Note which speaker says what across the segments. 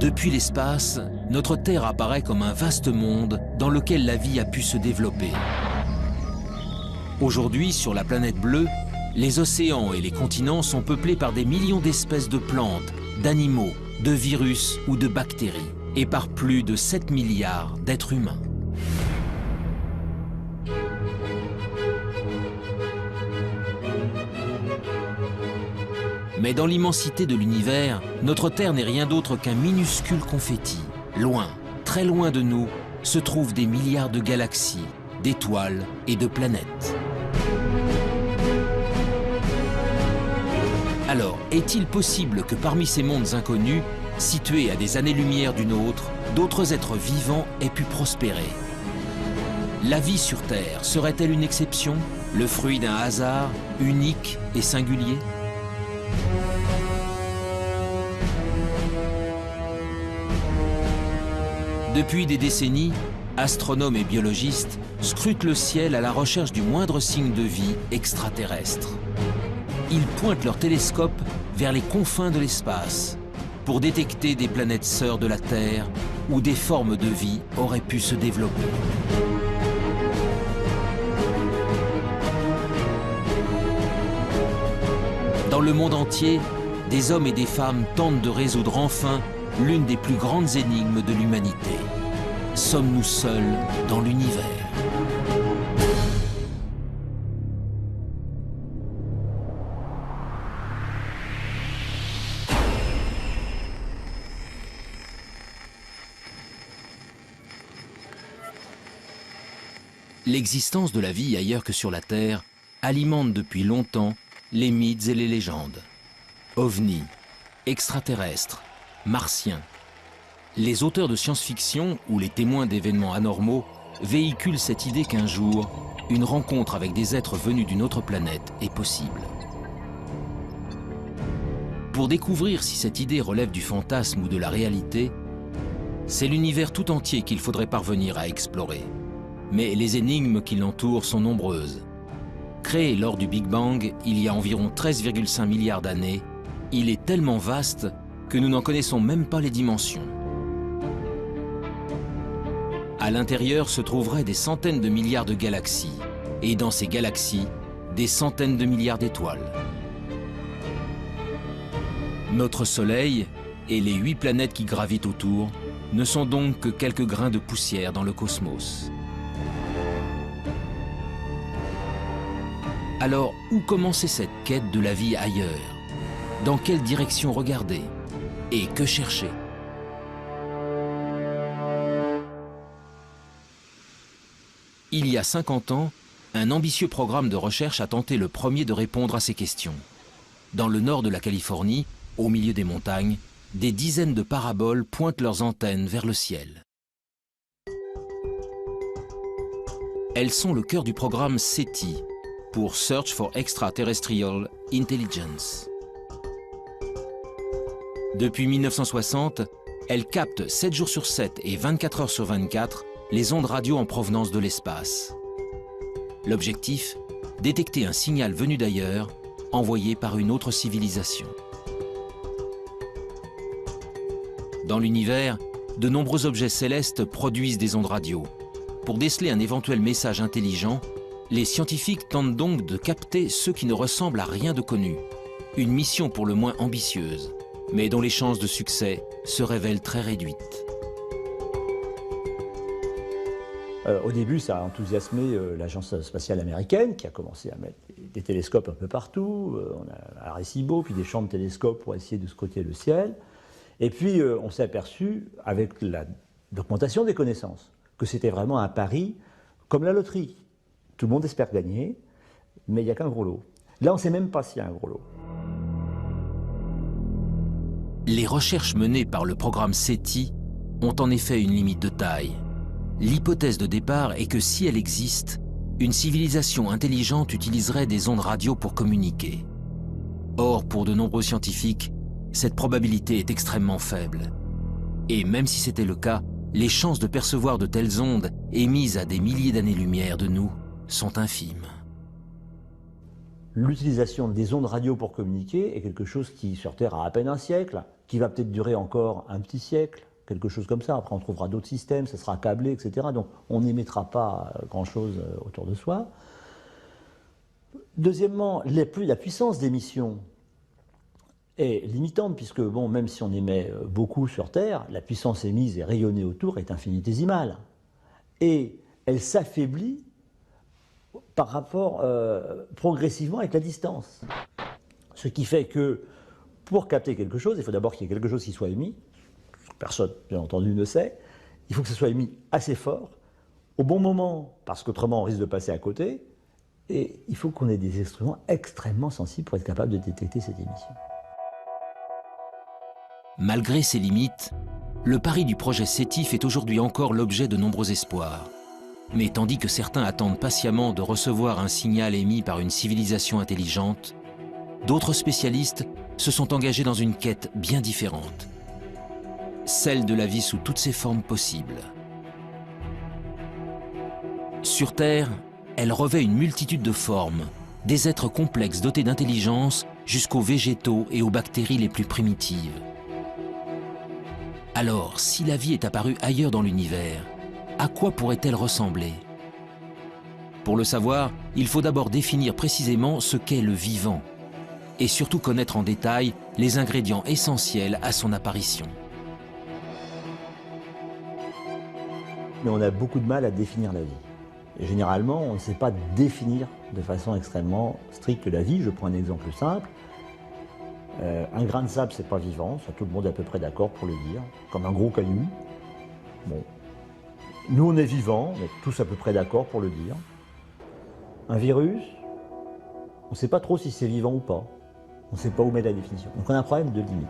Speaker 1: Depuis l'espace, notre Terre apparaît comme un vaste monde dans lequel la vie a pu se développer. Aujourd'hui, sur la planète bleue, les océans et les continents sont peuplés par des millions d'espèces de plantes, d'animaux, de virus ou de bactéries, et par plus de 7 milliards d'êtres humains. Mais dans l'immensité de l'univers, notre Terre n'est rien d'autre qu'un minuscule confetti. Loin, très loin de nous, se trouvent des milliards de galaxies, d'étoiles et de planètes. Alors, est-il possible que parmi ces mondes inconnus, situés à des années-lumière du nôtre, d'autres êtres vivants aient pu prospérer? La vie sur Terre serait-elle une exception, le fruit d'un hasard unique et singulier? Depuis des décennies, astronomes et biologistes scrutent le ciel à la recherche du moindre signe de vie extraterrestre. Ils pointent leurs télescopes vers les confins de l'espace pour détecter des planètes sœurs de la Terre où des formes de vie auraient pu se développer. Dans le monde entier, des hommes et des femmes tentent de résoudre enfin l'une des plus grandes énigmes de l'humanité. Sommes-nous seuls dans l'univers? L'existence de la vie ailleurs que sur la Terre alimente depuis longtemps les mythes et les légendes. OVNI, extraterrestres, martiens. Les auteurs de science-fiction ou les témoins d'événements anormaux véhiculent cette idée qu'un jour, une rencontre avec des êtres venus d'une autre planète est possible. Pour découvrir si cette idée relève du fantasme ou de la réalité, c'est l'univers tout entier qu'il faudrait parvenir à explorer. Mais les énigmes qui l'entourent sont nombreuses. Créé lors du Big Bang il y a environ 13,5 milliards d'années, il est tellement vaste que nous n'en connaissons même pas les dimensions. À l'intérieur se trouveraient des centaines de milliards de galaxies, et dans ces galaxies, des centaines de milliards d'étoiles. Notre Soleil et les 8 planètes qui gravitent autour ne sont donc que quelques grains de poussière dans le cosmos. Alors, où commencer cette quête de la vie ailleurs? Dans quelle direction regarder? Et que chercher? Il y a 50 ans, un ambitieux programme de recherche a tenté le premier de répondre à ces questions. Dans le nord de la Californie, au milieu des montagnes, des dizaines de paraboles pointent leurs antennes vers le ciel. Elles sont le cœur du programme SETI, pour Search for Extraterrestrial Intelligence. Depuis 1960, elles captent 7 jours sur 7 et 24 heures sur 24 les ondes radio en provenance de l'espace. L'objectif, détecter un signal venu d'ailleurs, envoyé par une autre civilisation. Dans l'univers, de nombreux objets célestes produisent des ondes radio. Pour déceler un éventuel message intelligent, les scientifiques tentent donc de capter ceux qui ne ressemblent à rien de connu. Une mission pour le moins ambitieuse, mais dont les chances de succès se révèlent très réduites.
Speaker 2: Au début, ça a enthousiasmé l'agence spatiale américaine qui a commencé à mettre des télescopes un peu partout. On a Arecibo, puis des champs de télescopes pour essayer de scruter le ciel. Et puis, on s'est aperçu, avec l'augmentation des connaissances, que c'était vraiment un pari comme la loterie. Tout le monde espère gagner, mais il n'y a qu'un gros lot. Là, on ne sait même pas s'il y a un gros lot.
Speaker 1: Les recherches menées par le programme SETI ont en effet une limite de taille. L'hypothèse de départ est que si elle existe, une civilisation intelligente utiliserait des ondes radio pour communiquer. Or, pour de nombreux scientifiques, cette probabilité est extrêmement faible. Et même si c'était le cas, les chances de percevoir de telles ondes émises à des milliers d'années-lumière de nous sont infimes.
Speaker 2: L'utilisation des ondes radio pour communiquer est quelque chose qui, sur Terre, a à peine un siècle. qui va peut-être durer encore un petit siècle, quelque chose comme ça. Après, on trouvera d'autres systèmes, ça sera câblé, etc. Donc, on n'émettra pas grand-chose autour de soi. Deuxièmement, la puissance d'émission est limitante, puisque, bon, même si on émet beaucoup sur Terre, la puissance émise et rayonnée autour est infinitésimale. Et elle s'affaiblit par rapport progressivement avec la distance. Ce qui fait que pour capter quelque chose, il faut d'abord qu'il y ait quelque chose qui soit émis. Personne, bien entendu, ne sait. Il faut que ce soit émis assez fort, au bon moment, parce qu'autrement on risque de passer à côté. Et il faut qu'on ait des instruments extrêmement sensibles pour être capable de détecter cette émission.
Speaker 1: Malgré ses limites, le pari du projet SETI fait aujourd'hui encore l'objet de nombreux espoirs. Mais tandis que certains attendent patiemment de recevoir un signal émis par une civilisation intelligente, d'autres spécialistes se sont engagés dans une quête bien différente. Celle de la vie sous toutes ses formes possibles. Sur Terre, elle revêt une multitude de formes, des êtres complexes dotés d'intelligence jusqu'aux végétaux et aux bactéries les plus primitives. Alors, si la vie est apparue ailleurs dans l'univers, à quoi pourrait-elle ressembler? Pour le savoir, il faut d'abord définir précisément ce qu'est le vivant, et surtout connaître en détail les ingrédients essentiels à son apparition.
Speaker 2: Mais on a beaucoup de mal à définir la vie. Et généralement, on ne sait pas définir de façon extrêmement stricte la vie. Je prends un exemple simple. Un grain de sable, c'est pas vivant, ça tout le monde est à peu près d'accord pour le dire, comme un gros caillou. Bon. Nous, on est vivants, on est tous à peu près d'accord pour le dire. Un virus, on ne sait pas trop si c'est vivant ou pas. On ne sait pas où mettre la définition. Donc on a un problème de limite.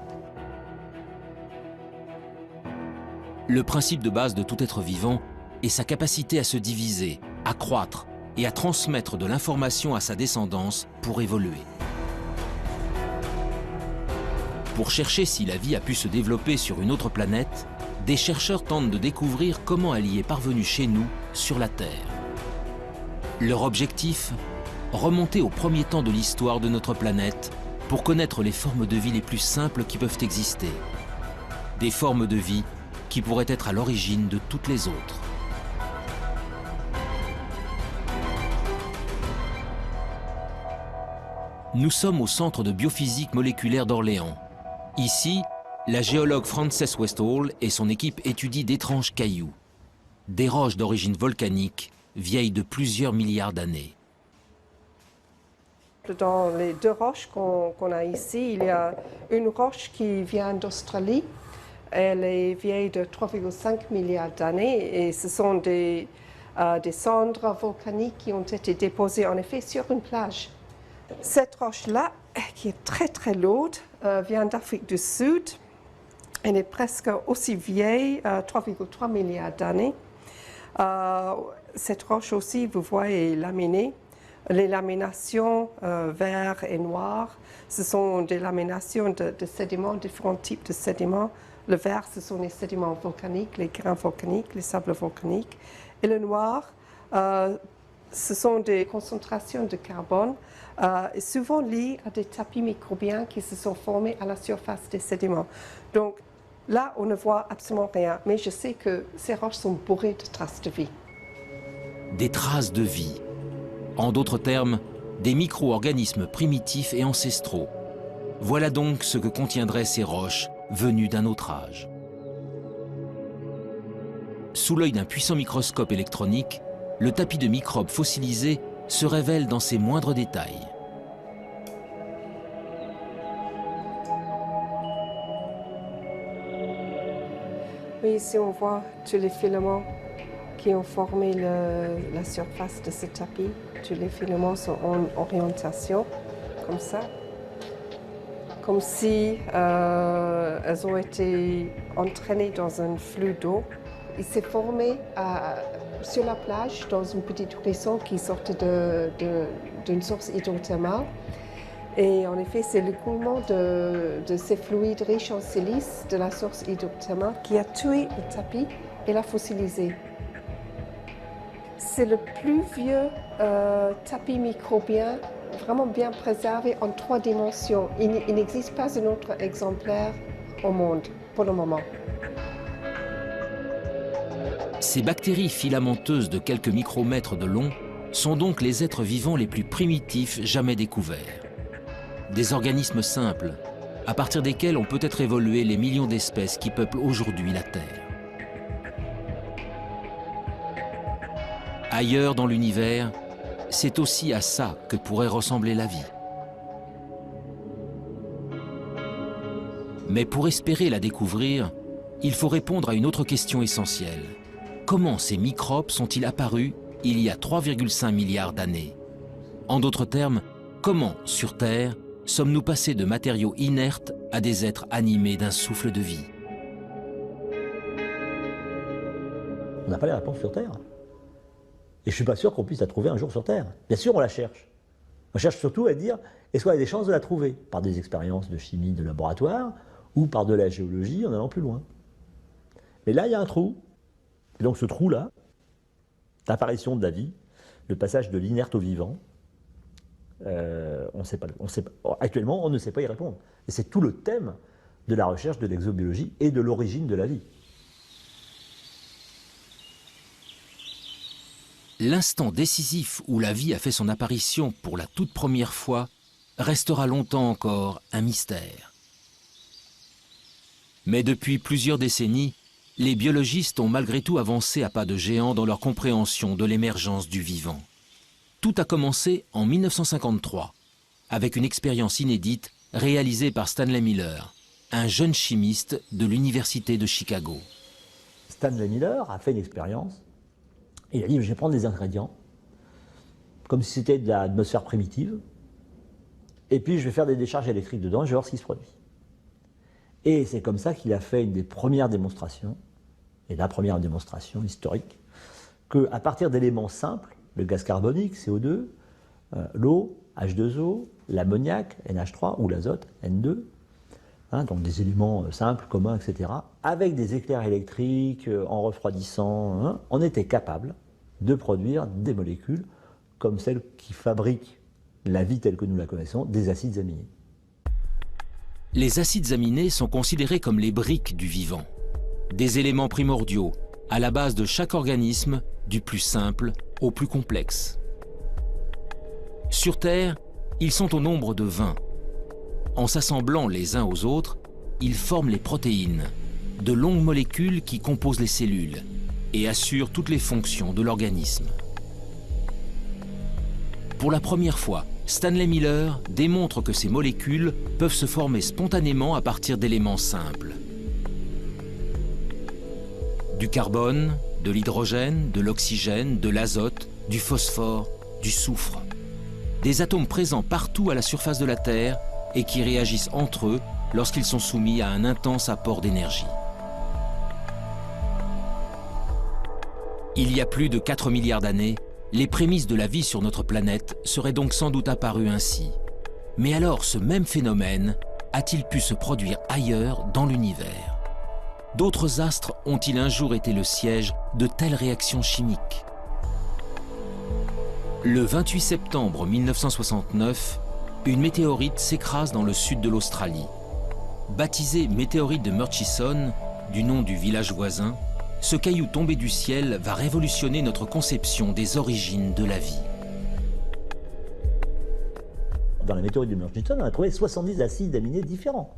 Speaker 1: Le principe de base de tout être vivant est sa capacité à se diviser, à croître et à transmettre de l'information à sa descendance pour évoluer. Pour chercher si la vie a pu se développer sur une autre planète, des chercheurs tentent de découvrir comment elle y est parvenue chez nous, sur la Terre. Leur objectif ? Remonter au premier temps de l'histoire de notre planète pour connaître les formes de vie les plus simples qui peuvent exister. Des formes de vie qui pourraient être à l'origine de toutes les autres. Nous sommes au Centre de biophysique moléculaire d'Orléans. Ici, la géologue Frances Westall et son équipe étudient d'étranges cailloux, des roches d'origine volcanique, vieilles de plusieurs milliards d'années.
Speaker 3: Dans les deux roches qu'on a ici, il y a une roche qui vient d'Australie. Elle est vieille de 3,5 milliards d'années et ce sont des cendres volcaniques qui ont été déposées en effet sur une plage. Cette roche-là, qui est très très lourde, vient d'Afrique du Sud. Elle est presque aussi vieille, 3,3 milliards d'années. Cette roche aussi, vous voyez, est laminée. Les laminations vert et noir, ce sont des laminations de sédiments, différents types de sédiments. Le vert, ce sont les sédiments volcaniques, les grains volcaniques, les sables volcaniques. Et le noir, ce sont des concentrations de carbone, souvent liées à des tapis microbiens qui se sont formés à la surface des sédiments. Donc là, on ne voit absolument rien, mais je sais que ces roches sont bourrées de traces de vie.
Speaker 1: Des traces de vie. En d'autres termes, des micro-organismes primitifs et ancestraux. Voilà donc ce que contiendraient ces roches venues d'un autre âge. Sous l'œil d'un puissant microscope électronique, le tapis de microbes fossilisés se révèle dans ses moindres détails.
Speaker 3: Oui, ici on voit tous les filaments qui ont formé la surface de ce tapis. Tous les filaments sont en orientation, comme ça. Comme si elles ont été entraînées dans un flux d'eau. Il s'est formé sur la plage, dans une petite ruisseau qui sortait d'une source hydrothermale. Et en effet, c'est l'écoulement de ces fluides riches en silice de la source hydrothermale qui a tué le tapis et l'a fossilisé. C'est le plus vieux tapis microbien vraiment bien préservé en 3 dimensions. Il n'existe pas un autre exemplaire au monde pour le moment.
Speaker 1: Ces bactéries filamenteuses de quelques micromètres de long sont donc les êtres vivants les plus primitifs jamais découverts. Des organismes simples, à partir desquels ont peut-être évolué les millions d'espèces qui peuplent aujourd'hui la Terre. Ailleurs dans l'univers, c'est aussi à ça que pourrait ressembler la vie. Mais pour espérer la découvrir, il faut répondre à une autre question essentielle. Comment ces microbes sont-ils apparus il y a 3,5 milliards d'années? En d'autres termes, comment, sur Terre, sommes-nous passés de matériaux inertes à des êtres animés d'un souffle de vie?
Speaker 2: On n'a pas les réponses sur Terre. Et je ne suis pas sûr qu'on puisse la trouver un jour sur Terre. Bien sûr, on la cherche. On cherche surtout à dire, est-ce qu'on a des chances de la trouver? Par des expériences de chimie de laboratoire ou par de la géologie en allant plus loin. Mais là, il y a un trou. Et donc ce trou-là, l'apparition de la vie, le passage de l'inerte au vivant, actuellement, on ne sait pas y répondre. Et c'est tout le thème de la recherche de l'exobiologie et de l'origine de la vie.
Speaker 1: L'instant décisif où la vie a fait son apparition pour la toute première fois restera longtemps encore un mystère. Mais depuis plusieurs décennies, les biologistes ont malgré tout avancé à pas de géant dans leur compréhension de l'émergence du vivant. Tout a commencé en 1953, avec une expérience inédite réalisée par Stanley Miller, un jeune chimiste de l'Université de Chicago.
Speaker 2: Stanley Miller a fait une expérience. Il a dit, je vais prendre des ingrédients, comme si c'était de l'atmosphère primitive, et puis je vais faire des décharges électriques dedans, et je vais voir ce qui se produit. Et c'est comme ça qu'il a fait une des premières démonstrations, et la première démonstration historique, qu'à partir d'éléments simples, le gaz carbonique, CO2, l'eau, H2O, l'ammoniac, NH3, ou l'azote, N2, donc des éléments simples, communs, etc., avec des éclairs électriques, en refroidissant, on était capable de produire des molécules comme celles qui fabriquent la vie telle que nous la connaissons, des acides aminés.
Speaker 1: Les acides aminés sont considérés comme les briques du vivant, des éléments primordiaux à la base de chaque organisme, du plus simple au plus complexe. Sur Terre, ils sont au nombre de 20. En s'assemblant les uns aux autres, ils forment les protéines, de longues molécules qui composent les cellules et assurent toutes les fonctions de l'organisme. Pour la première fois, Stanley Miller démontre que ces molécules peuvent se former spontanément à partir d'éléments simples. Du carbone, de l'hydrogène, de l'oxygène, de l'azote, du phosphore, du soufre. Des atomes présents partout à la surface de la Terre et qui réagissent entre eux lorsqu'ils sont soumis à un intense apport d'énergie. Il y a plus de 4 milliards d'années, les prémices de la vie sur notre planète seraient donc sans doute apparues ainsi. Mais alors, ce même phénomène a-t-il pu se produire ailleurs dans l'univers? D'autres astres ont-ils un jour été le siège de telles réactions chimiques? Le 28 septembre 1969, une météorite s'écrase dans le sud de l'Australie. Baptisé météorite de Murchison, du nom du village voisin, ce caillou tombé du ciel va révolutionner notre conception des origines de la vie.
Speaker 2: Dans la météorite de Murchison, on a trouvé 70 acides aminés différents.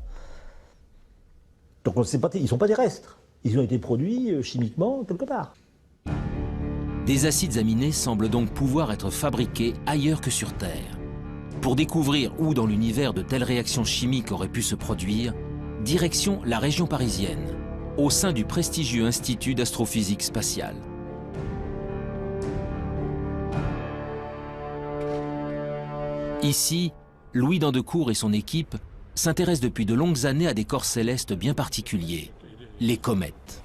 Speaker 2: Donc on sait pas, ils ne sont pas terrestres. Ils ont été produits chimiquement quelque part.
Speaker 1: Des acides aminés semblent donc pouvoir être fabriqués ailleurs que sur Terre. Pour découvrir où dans l'univers de telles réactions chimiques auraient pu se produire, direction la région parisienne, au sein du prestigieux Institut d'astrophysique spatiale. Ici, Louis Dandecourt et son équipe s'intéressent depuis de longues années à des corps célestes bien particuliers, les comètes.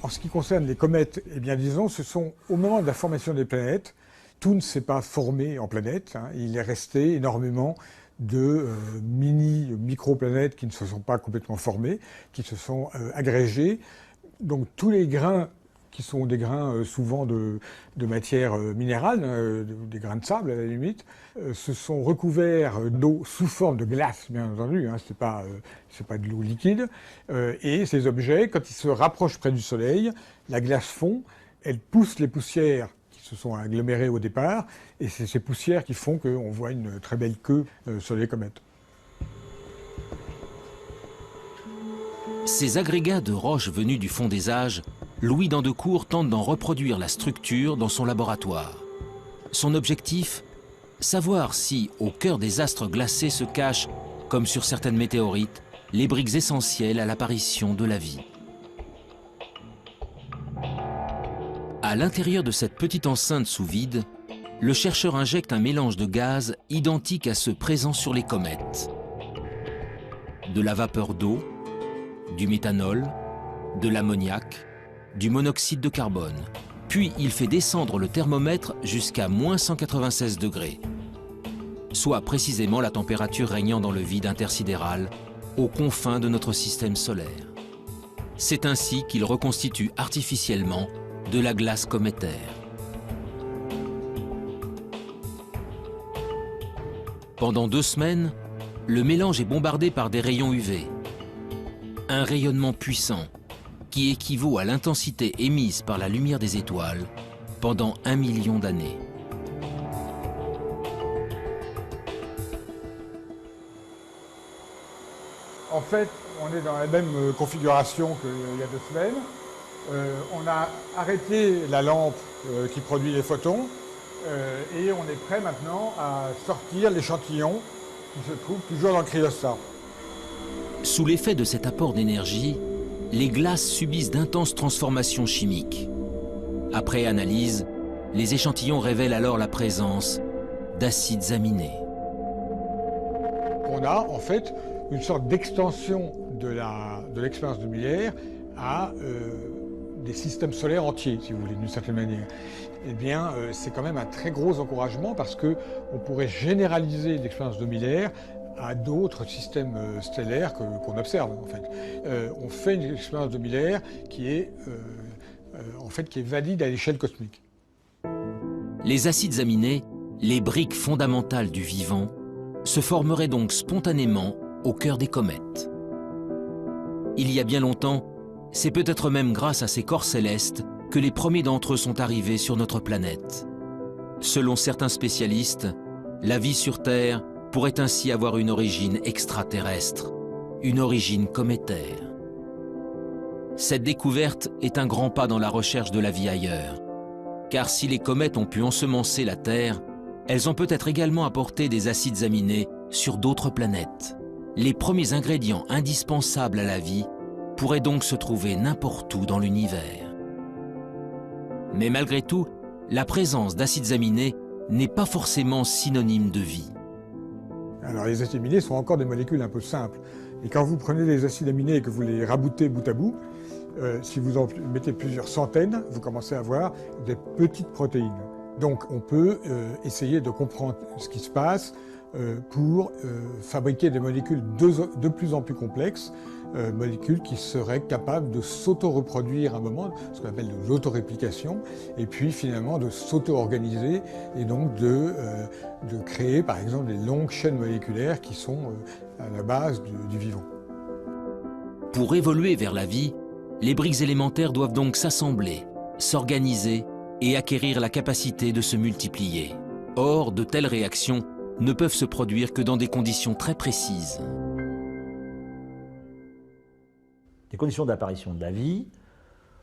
Speaker 4: En ce qui concerne les comètes, eh bien disons, ce sont au moment de la formation des planètes, tout ne s'est pas formé en planètes, il est resté énormément de micro-planètes qui ne se sont pas complètement formées, qui se sont agrégées. Donc tous les grains qui sont des grains souvent de matière minérale, des grains de sable à la limite, se sont recouverts d'eau sous forme de glace, bien entendu, hein, c'est pas de l'eau liquide, et ces objets, quand ils se rapprochent près du Soleil, la glace fond, elle pousse les poussières qui se sont agglomérées au départ, et c'est ces poussières qui font qu'on voit une très belle queue sur les comètes.
Speaker 1: Ces agrégats de roches venus du fond des âges, Louis d'Andecourt tente d'en reproduire la structure dans son laboratoire. Son objectif ? Savoir si, au cœur des astres glacés se cachent, comme sur certaines météorites, les briques essentielles à l'apparition de la vie. À l'intérieur de cette petite enceinte sous vide, le chercheur injecte un mélange de gaz identique à ceux présents sur les comètes. De la vapeur d'eau, du méthanol, de l'ammoniac, du monoxyde de carbone. Puis il fait descendre le thermomètre jusqu'à -196 degrés, soit précisément la température régnant dans le vide intersidéral, aux confins de notre système solaire. C'est ainsi qu'il reconstitue artificiellement de la glace cométaire. Pendant 2 semaines, le mélange est bombardé par des rayons UV. Un rayonnement puissant qui équivaut à l'intensité émise par la lumière des étoiles pendant 1 million d'années.
Speaker 4: En fait, on est dans la même configuration qu'il y a 2 semaines. On a arrêté la lampe qui produit les photons et on est prêt maintenant à sortir l'échantillon qui se trouve toujours dans le cryostat.
Speaker 1: Sous l'effet de cet apport d'énergie, les glaces subissent d'intenses transformations chimiques. Après analyse, les échantillons révèlent alors la présence d'acides aminés.
Speaker 4: On a en fait une sorte d'extension de l'expérience de Miller à des systèmes solaires entiers, si vous voulez, d'une certaine manière. Eh bien, c'est quand même un très gros encouragement parce qu'on pourrait généraliser l'expérience de Miller à d'autres systèmes stellaires qu'on observe, en fait. On fait une expérience de Miller qui est valide à l'échelle cosmique.
Speaker 1: Les acides aminés, les briques fondamentales du vivant, se formeraient donc spontanément au cœur des comètes. Il y a bien longtemps, c'est peut-être même grâce à ces corps célestes que les premiers d'entre eux sont arrivés sur notre planète. Selon certains spécialistes, la vie sur Terre pourrait ainsi avoir une origine extraterrestre, une origine cométaire. Cette découverte est un grand pas dans la recherche de la vie ailleurs, car si les comètes ont pu ensemencer la Terre, elles ont peut-être également apporté des acides aminés sur d'autres planètes. Les premiers ingrédients indispensables à la vie pourraient donc se trouver n'importe où dans l'univers. Mais malgré tout, la présence d'acides aminés n'est pas forcément synonyme de vie.
Speaker 4: Alors les acides aminés sont encore des molécules un peu simples. Et quand vous prenez les acides aminés et que vous les raboutez bout à bout, si vous en mettez plusieurs centaines, vous commencez à avoir des petites protéines. Donc on peut essayer de comprendre ce qui se passe pour fabriquer des molécules de plus en plus complexes, molécules qui seraient capables de s'auto-reproduire à un moment, ce qu'on appelle de l'autoréplication, et puis finalement de s'auto-organiser et donc de créer par exemple des longues chaînes moléculaires qui sont à la base du vivant.
Speaker 1: Pour évoluer vers la vie, les briques élémentaires doivent donc s'assembler, s'organiser et acquérir la capacité de se multiplier. Or, de telles réactions ne peuvent se produire que dans des conditions très précises.
Speaker 2: Les conditions d'apparition de la vie,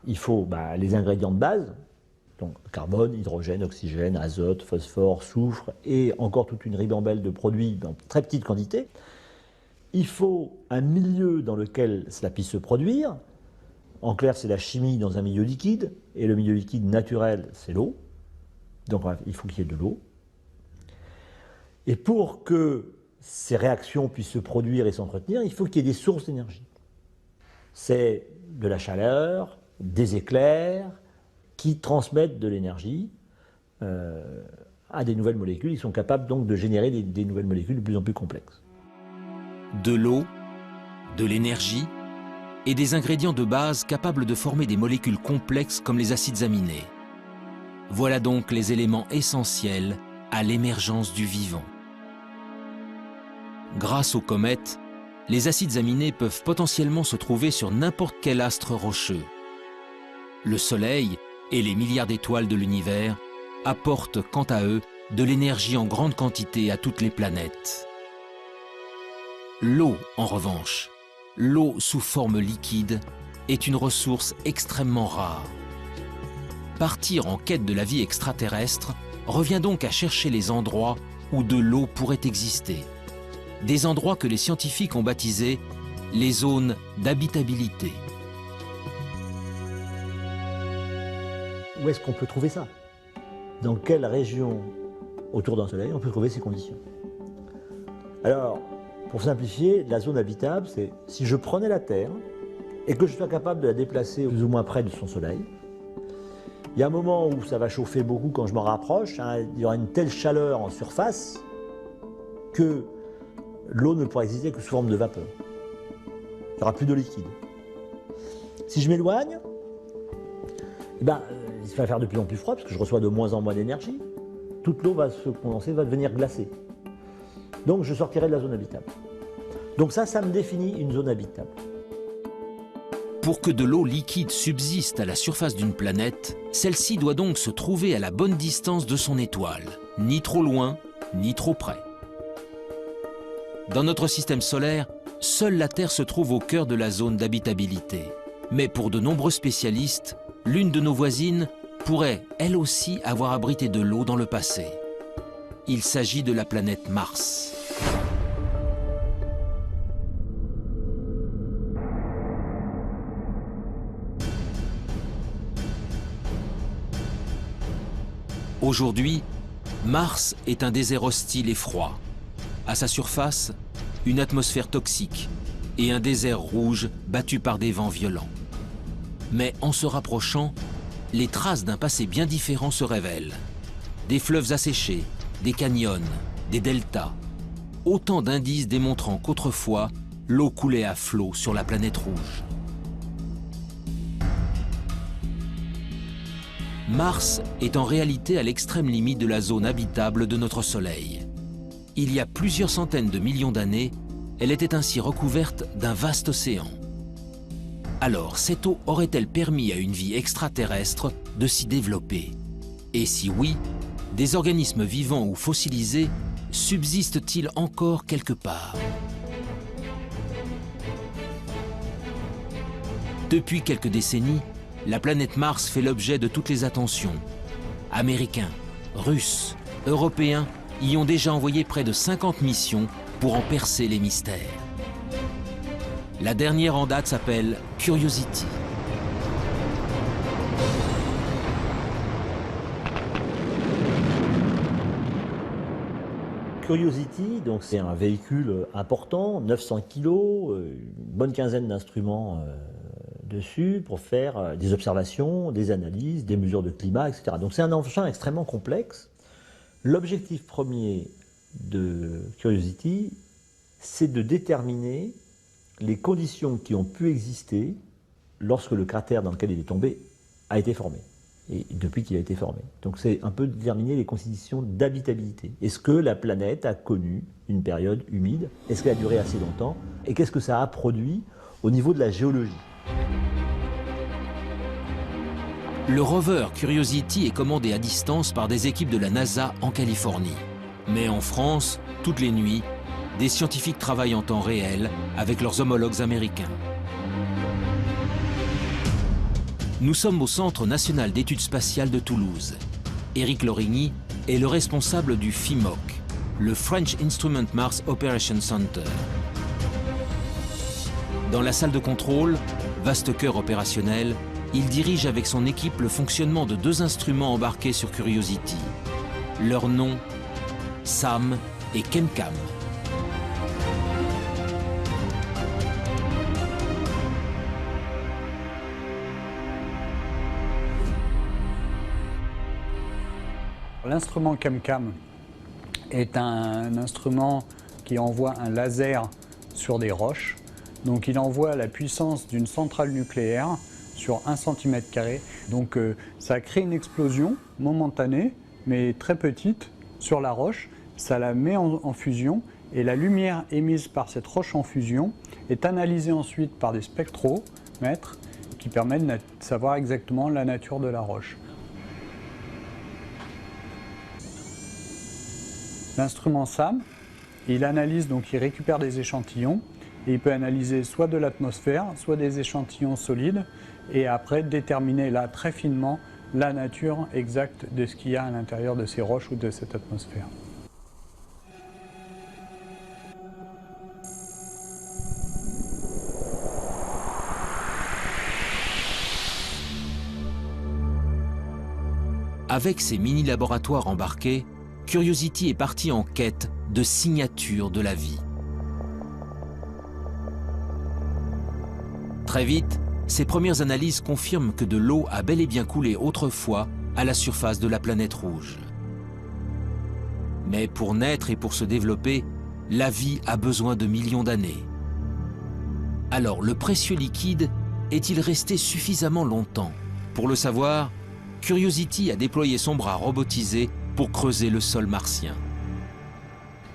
Speaker 2: il faut les ingrédients de base, donc carbone, hydrogène, oxygène, azote, phosphore, soufre, et encore toute une ribambelle de produits dans très petites quantités. Il faut un milieu dans lequel cela puisse se produire. En clair, c'est la chimie dans un milieu liquide, et le milieu liquide naturel, c'est l'eau. Donc il faut qu'il y ait de l'eau. Et pour que ces réactions puissent se produire et s'entretenir, il faut qu'il y ait des sources d'énergie. C'est de la chaleur, des éclairs, qui transmettent de l'énergie à des nouvelles molécules. Ils sont capables donc de générer des nouvelles molécules de plus en plus complexes.
Speaker 1: De l'eau, de l'énergie, et des ingrédients de base capables de former des molécules complexes comme les acides aminés. Voilà donc les éléments essentiels à l'émergence du vivant. Grâce aux comètes, les acides aminés peuvent potentiellement se trouver sur n'importe quel astre rocheux. Le Soleil et les milliards d'étoiles de l'univers apportent quant à eux de l'énergie en grande quantité à toutes les planètes. L'eau, en revanche, l'eau sous forme liquide, est une ressource extrêmement rare. Partir en quête de la vie extraterrestre revient donc à chercher les endroits où de l'eau pourrait exister. Des endroits que les scientifiques ont baptisés les zones d'habitabilité.
Speaker 2: Où est-ce qu'on peut trouver ça? Dans quelle région autour d'un soleil on peut trouver ces conditions? Alors, pour simplifier, la zone habitable, c'est si je prenais la Terre et que je sois capable de la déplacer plus ou moins près de son soleil. Il y a un moment où ça va chauffer beaucoup quand je m'en rapproche, hein, il y aura une telle chaleur en surface que l'eau ne pourra exister que sous forme de vapeur. Il n'y aura plus de liquide. Si je m'éloigne, il va faire de plus en plus froid parce que je reçois de moins en moins d'énergie. Toute l'eau va se condenser, va devenir glacée. Donc je sortirai de la zone habitable. Donc ça me définit une zone habitable.
Speaker 1: Pour que de l'eau liquide subsiste à la surface d'une planète, celle-ci doit donc se trouver à la bonne distance de son étoile, ni trop loin, ni trop près. Dans notre système solaire, seule la Terre se trouve au cœur de la zone d'habitabilité. Mais pour de nombreux spécialistes, l'une de nos voisines pourrait, elle aussi, avoir abrité de l'eau dans le passé. Il s'agit de la planète Mars. Aujourd'hui, Mars est un désert hostile et froid. À sa surface, une atmosphère toxique et un désert rouge battu par des vents violents. Mais en se rapprochant, les traces d'un passé bien différent se révèlent. Des fleuves asséchés, des canyons, des deltas. Autant d'indices démontrant qu'autrefois, l'eau coulait à flot sur la planète rouge. Mars est en réalité à l'extrême limite de la zone habitable de notre Soleil. Il y a plusieurs centaines de millions d'années, elle était ainsi recouverte d'un vaste océan. Alors, cette eau aurait-elle permis à une vie extraterrestre de s'y développer? Et si oui, des organismes vivants ou fossilisés subsistent-ils encore quelque part? Depuis quelques décennies, la planète Mars fait l'objet de toutes les attentions. Américains, Russes, Européens y ont déjà envoyé près de 50 missions pour en percer les mystères. La dernière en date s'appelle Curiosity.
Speaker 2: Curiosity, donc c'est un véhicule important, 900 kg, une bonne quinzaine d'instruments dessus pour faire des observations, des analyses, des mesures de climat, etc. Donc c'est un engin extrêmement complexe. L'objectif premier de Curiosity, c'est de déterminer les conditions qui ont pu exister lorsque le cratère dans lequel il est tombé a été formé, et depuis qu'il a été formé. Donc c'est un peu déterminer les conditions d'habitabilité. Est-ce que la planète a connu une période humide? Est-ce qu'elle a duré assez longtemps? Et qu'est-ce que ça a produit au niveau de la géologie?
Speaker 1: Le rover Curiosity est commandé à distance par des équipes de la NASA en Californie. Mais en France, toutes les nuits, des scientifiques travaillent en temps réel avec leurs homologues américains. Nous sommes au Centre national d'études spatiales de Toulouse. Éric Lorigny est le responsable du FIMOC, le French Instrument Mars Operations Center. Dans la salle de contrôle, vaste cœur opérationnel, il dirige avec son équipe le fonctionnement de 2 instruments embarqués sur Curiosity. Leurs noms, SAM et ChemCam.
Speaker 5: L'instrument ChemCam est un instrument qui envoie un laser sur des roches Donc il envoie la puissance d'une centrale nucléaire sur 1 cm². Donc ça crée une explosion momentanée, mais très petite, sur la roche. Ça la met en fusion et la lumière émise par cette roche en fusion est analysée ensuite par des spectromètres qui permettent de savoir exactement la nature de la roche. L'instrument SAM, il analyse, donc il récupère des échantillons et il peut analyser soit de l'atmosphère, soit des échantillons solides et après déterminer là très finement la nature exacte de ce qu'il y a à l'intérieur de ces roches ou de cette atmosphère.
Speaker 1: Avec ses mini-laboratoires embarqués, Curiosity est parti en quête de signatures de la vie. Très vite, ses premières analyses confirment que de l'eau a bel et bien coulé autrefois à la surface de la planète rouge. Mais pour naître et pour se développer, la vie a besoin de millions d'années. Alors, le précieux liquide est-il resté suffisamment longtemps? Pour le savoir, Curiosity a déployé son bras robotisé pour creuser le sol martien.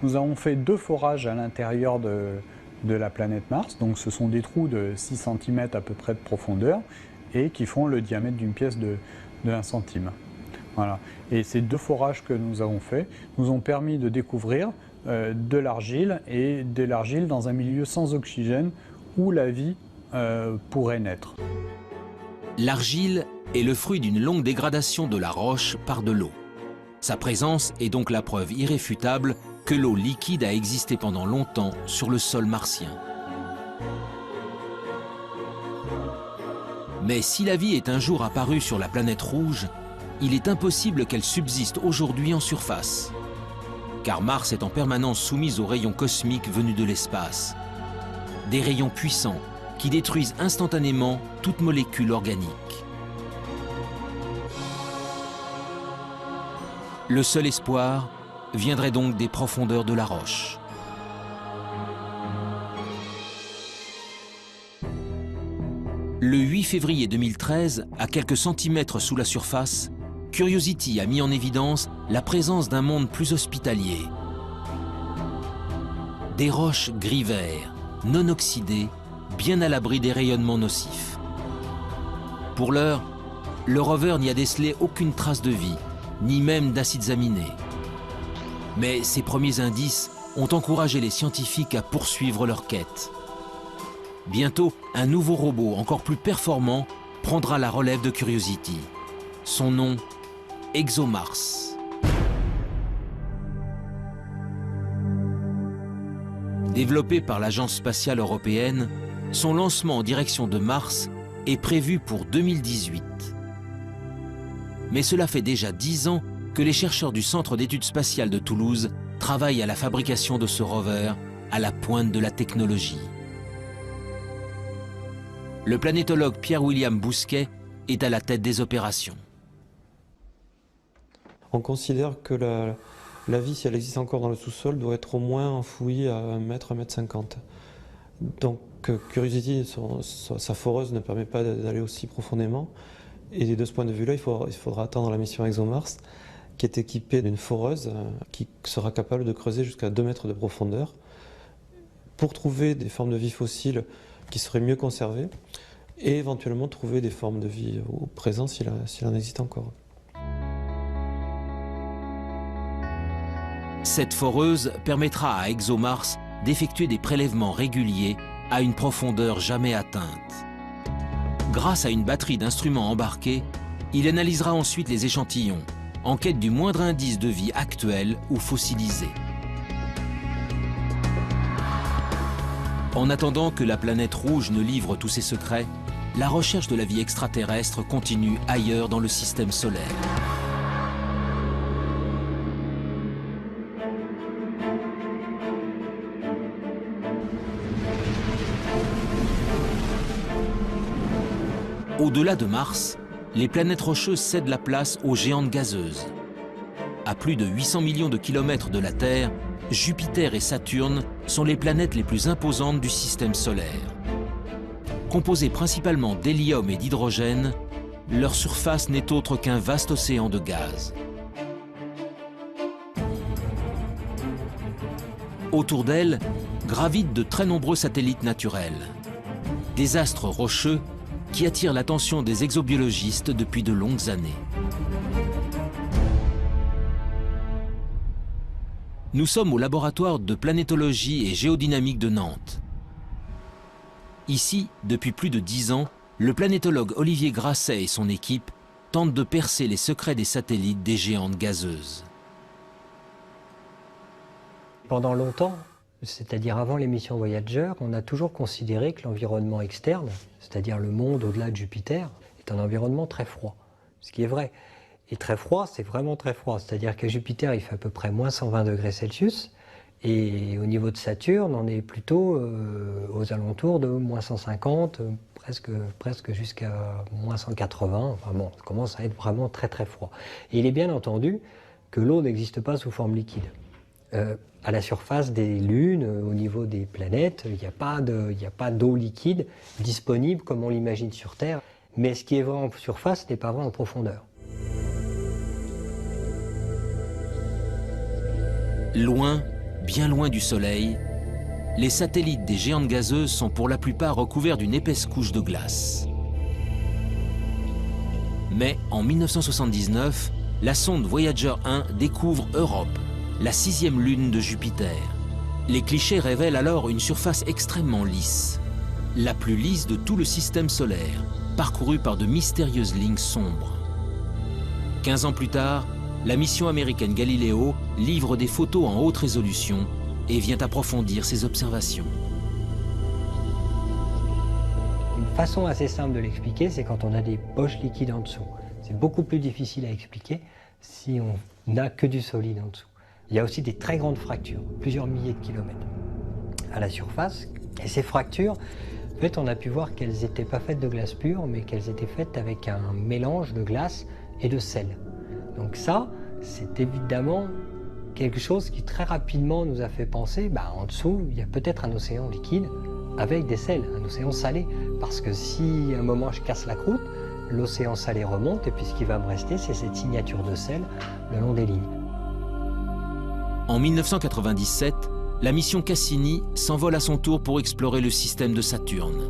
Speaker 5: Nous avons fait 2 forages à l'intérieur de la planète Mars. Donc ce sont des trous de 6 cm à peu près de profondeur et qui font le diamètre d'une pièce de 1 centime. Voilà. Et ces 2 forages que nous avons faits nous ont permis de découvrir de l'argile et de l'argile dans un milieu sans oxygène où la vie pourrait naître.
Speaker 1: L'argile est le fruit d'une longue dégradation de la roche par de l'eau. Sa présence est donc la preuve irréfutable que l'eau liquide a existé pendant longtemps sur le sol martien. Mais si la vie est un jour apparue sur la planète rouge, il est impossible qu'elle subsiste aujourd'hui en surface. Car Mars est en permanence soumise aux rayons cosmiques venus de l'espace. Des rayons puissants qui détruisent instantanément toute molécule organique. Le seul espoir viendrait donc des profondeurs de la roche. Le 8 février 2013, à quelques centimètres sous la surface, Curiosity a mis en évidence la présence d'un monde plus hospitalier. Des roches gris-vert, non oxydées, bien à l'abri des rayonnements nocifs. Pour l'heure, le rover n'y a décelé aucune trace de vie, ni même d'acides aminés. Mais ces premiers indices ont encouragé les scientifiques à poursuivre leur quête. Bientôt, un nouveau robot encore plus performant prendra la relève de Curiosity. Son nom, ExoMars. Développé par l'Agence spatiale européenne, son lancement en direction de Mars est prévu pour 2018. Mais cela fait déjà 10 ans que les chercheurs du Centre d'études spatiales de Toulouse travaillent à la fabrication de ce rover à la pointe de la technologie. Le planétologue Pierre-William Bousquet est à la tête des opérations.
Speaker 6: On considère que la vie, si elle existe encore dans le sous-sol, doit être au moins enfouie à 1 mètre, 1 mètre 50. Donc Curiosity, sa foreuse ne permet pas d'aller aussi profondément. Et de ce point de vue-là, il faudra attendre la mission ExoMars, qui est équipée d'une foreuse qui sera capable de creuser jusqu'à 2 mètres de profondeur pour trouver des formes de vie fossiles qui seraient mieux conservées et éventuellement trouver des formes de vie au présent s'il en existe encore.
Speaker 1: Cette foreuse permettra à ExoMars d'effectuer des prélèvements réguliers à une profondeur jamais atteinte. Grâce à une batterie d'instruments embarqués, il analysera ensuite les échantillons, en quête du moindre indice de vie actuelle ou fossilisée. En attendant que la planète rouge ne livre tous ses secrets, la recherche de la vie extraterrestre continue ailleurs dans le système solaire. Au-delà de Mars, les planètes rocheuses cèdent la place aux géantes gazeuses. À plus de 800 millions de kilomètres de la Terre, Jupiter et Saturne sont les planètes les plus imposantes du système solaire. Composées principalement d'hélium et d'hydrogène, leur surface n'est autre qu'un vaste océan de gaz. Autour d'elles gravitent de très nombreux satellites naturels, des astres rocheux qui attirent l'attention des exobiologistes depuis de longues années. Nous sommes au laboratoire de planétologie et géodynamique de Nantes. Ici, depuis plus de 10 ans, le planétologue Olivier Grasset et son équipe tentent de percer les secrets des satellites des géantes gazeuses.
Speaker 7: Pendant longtemps, c'est-à-dire avant les missions Voyager, on a toujours considéré que l'environnement externe, c'est-à-dire le monde au-delà de Jupiter, est un environnement très froid. Ce qui est vrai. Et très froid, c'est vraiment très froid. C'est-à-dire qu'à Jupiter, il fait à peu près moins 120 degrés Celsius. Et au niveau de Saturne, on est plutôt aux alentours de moins 150, presque jusqu'à moins 180. Enfin bon, ça commence à être vraiment très très froid. Et il est bien entendu que l'eau n'existe pas sous forme liquide. À la surface des lunes, au niveau des planètes, il n'y a pas d'eau liquide disponible comme on l'imagine sur Terre. Mais ce qui est vrai en surface n'est pas vrai en profondeur.
Speaker 1: Loin, bien loin du Soleil, les satellites des géantes gazeuses sont pour la plupart recouverts d'une épaisse couche de glace. Mais en 1979, la sonde Voyager 1 découvre Europe, la 6e lune de Jupiter. Les clichés révèlent alors une surface extrêmement lisse, la plus lisse de tout le système solaire, parcourue par de mystérieuses lignes sombres. 15 ans plus tard, la mission américaine Galileo livre des photos en haute résolution et vient approfondir ses observations.
Speaker 7: Une façon assez simple de l'expliquer, c'est quand on a des poches liquides en dessous. C'est beaucoup plus difficile à expliquer si on n'a que du solide en dessous. Il y a aussi des très grandes fractures, plusieurs milliers de kilomètres à la surface. Et ces fractures, en fait, on a pu voir qu'elles n'étaient pas faites de glace pure, mais qu'elles étaient faites avec un mélange de glace et de sel. Donc ça, c'est évidemment quelque chose qui très rapidement nous a fait penser, en dessous, il y a peut-être un océan liquide avec des sels, un océan salé. Parce que si à un moment je casse la croûte, l'océan salé remonte et puis ce qui va me rester, c'est cette signature de sel le long des lignes.
Speaker 1: En 1997, la mission Cassini s'envole à son tour pour explorer le système de Saturne.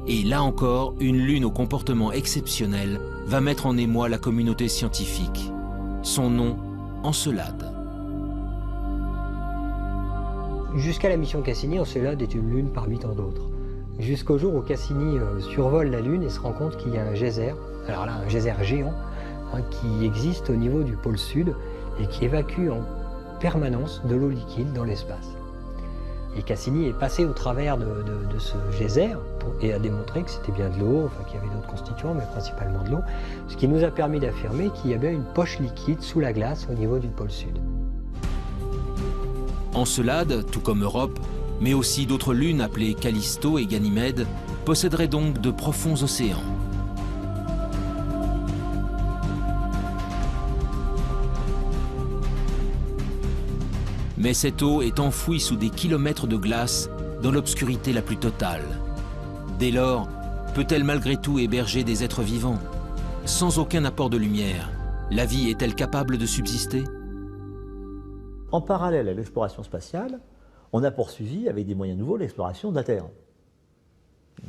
Speaker 1: Et là encore, une lune au comportement exceptionnel va mettre en émoi la communauté scientifique. Son nom, Encelade.
Speaker 7: Jusqu'à la mission Cassini, Encelade est une lune parmi tant d'autres. Jusqu'au jour où Cassini survole la Lune et se rend compte qu'il y a un geyser, alors là un geyser géant, qui existe au niveau du pôle sud et qui évacue en permanence de l'eau liquide dans l'espace. Et Cassini est passé au travers de ce geyser et a démontré que c'était bien de l'eau, enfin qu'il y avait d'autres constituants, mais principalement de l'eau, ce qui nous a permis d'affirmer qu'il y avait une poche liquide sous la glace au niveau du pôle sud.
Speaker 1: Encelade, tout comme Europe, mais aussi d'autres lunes appelées Callisto et Ganymède, posséderaient donc de profonds océans. Mais cette eau est enfouie sous des kilomètres de glace dans l'obscurité la plus totale. Dès lors, peut-elle malgré tout héberger des êtres vivants? Sans aucun apport de lumière, la vie est-elle capable de subsister?
Speaker 2: En parallèle à l'exploration spatiale, on a poursuivi avec des moyens nouveaux l'exploration de la Terre,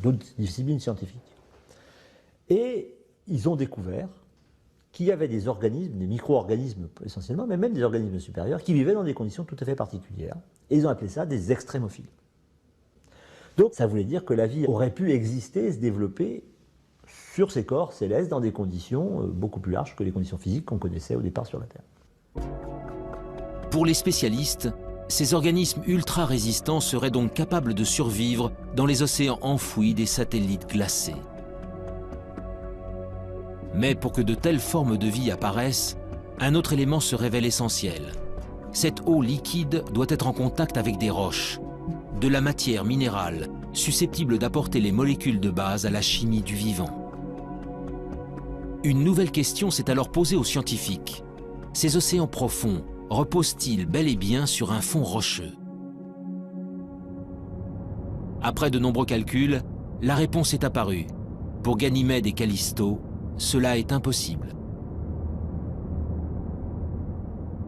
Speaker 2: d'autres disciplines scientifiques. Et ils ont découvert qu'il y avait des organismes, des micro-organismes essentiellement, mais même des organismes supérieurs, qui vivaient dans des conditions tout à fait particulières. Et ils ont appelé ça des extrémophiles. Donc ça voulait dire que la vie aurait pu exister et se développer sur ces corps célestes dans des conditions beaucoup plus larges que les conditions physiques qu'on connaissait au départ sur la Terre.
Speaker 1: Pour les spécialistes, ces organismes ultra résistants seraient donc capables de survivre dans les océans enfouis des satellites glacés. Mais pour que de telles formes de vie apparaissent, un autre élément se révèle essentiel. Cette eau liquide doit être en contact avec des roches, de la matière minérale susceptible d'apporter les molécules de base à la chimie du vivant. Une nouvelle question s'est alors posée aux scientifiques. Ces océans profonds repose-t-il bel et bien sur un fond rocheux? Après de nombreux calculs, la réponse est apparue. Pour Ganymède et Callisto, cela est impossible.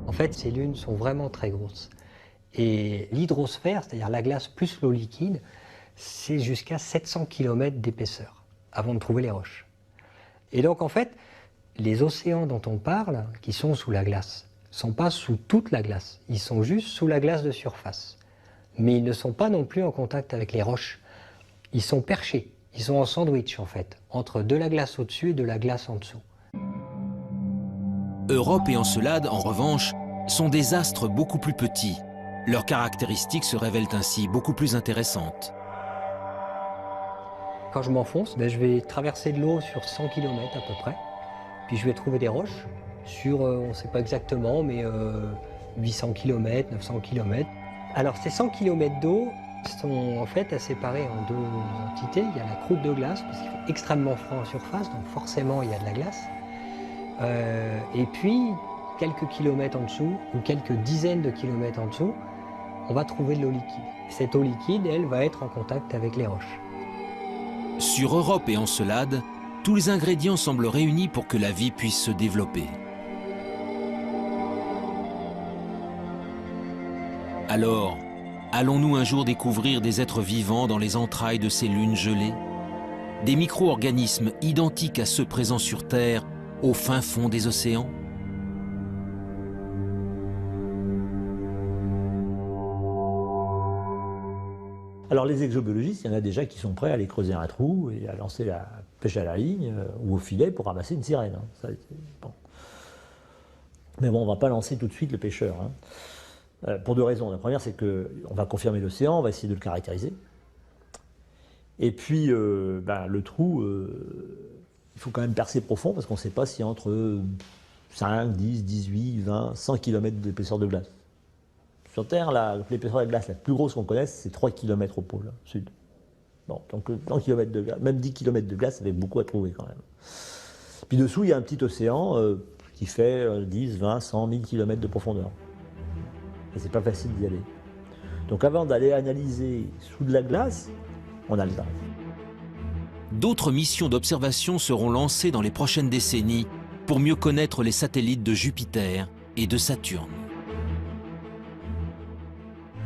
Speaker 7: En fait, ces lunes sont vraiment très grosses. Et l'hydrosphère, c'est-à-dire la glace plus l'eau liquide, c'est jusqu'à 700 km d'épaisseur avant de trouver les roches. Et donc en fait, les océans dont on parle, qui sont sous la glace, ne sont pas sous toute la glace, ils sont juste sous la glace de surface. Mais ils ne sont pas non plus en contact avec les roches. Ils sont perchés, ils sont en sandwich en fait, entre de la glace au-dessus et de la glace en dessous.
Speaker 1: Europe et Encelade, en revanche, sont des astres beaucoup plus petits. Leurs caractéristiques se révèlent ainsi beaucoup plus intéressantes.
Speaker 7: Quand je m'enfonce, je vais traverser de l'eau sur 100 km à peu près. Puis je vais trouver des roches sur, on ne sait pas exactement, mais 800 km, 900 km. Alors ces 100 km d'eau sont en fait séparés en deux entités. Il y a la croûte de glace, parce qu'il fait extrêmement froid en surface, donc forcément il y a de la glace. Et puis, quelques kilomètres en dessous, ou quelques dizaines de kilomètres en dessous, on va trouver de l'eau liquide. Cette eau liquide, elle, va être en contact avec les roches.
Speaker 1: Sur Europe et Encelade, tous les ingrédients semblent réunis pour que la vie puisse se développer. Alors, allons-nous un jour découvrir des êtres vivants dans les entrailles de ces lunes gelées? Des micro-organismes identiques à ceux présents sur Terre, au fin fond des océans?
Speaker 2: Alors les exobiologistes, il y en a déjà qui sont prêts à aller creuser un trou et à lancer la pêche à la ligne ou au filet pour ramasser une sirène. Hein. Ça, bon. Mais bon, on ne va pas lancer tout de suite le pêcheur. Hein. Pour deux raisons. La première, c'est qu'on va confirmer l'océan, on va essayer de le caractériser. Et puis, le trou, il faut quand même percer profond parce qu'on ne sait pas s'il y a entre 5, 10, 18, 20, 100 km d'épaisseur de glace. Sur Terre, l'épaisseur de glace la plus grosse qu'on connaisse, c'est 3 km au pôle sud. Bon, donc 100 km de glace, même 10 km de glace, ça fait beaucoup à trouver quand même. Puis dessous, il y a un petit océan qui fait 10, 20, 100, 1000 km de profondeur. Et c'est pas facile d'y aller. Donc avant d'aller analyser sous de la glace, on a le temps.
Speaker 1: D'autres missions d'observation seront lancées dans les prochaines décennies pour mieux connaître les satellites de Jupiter et de Saturne.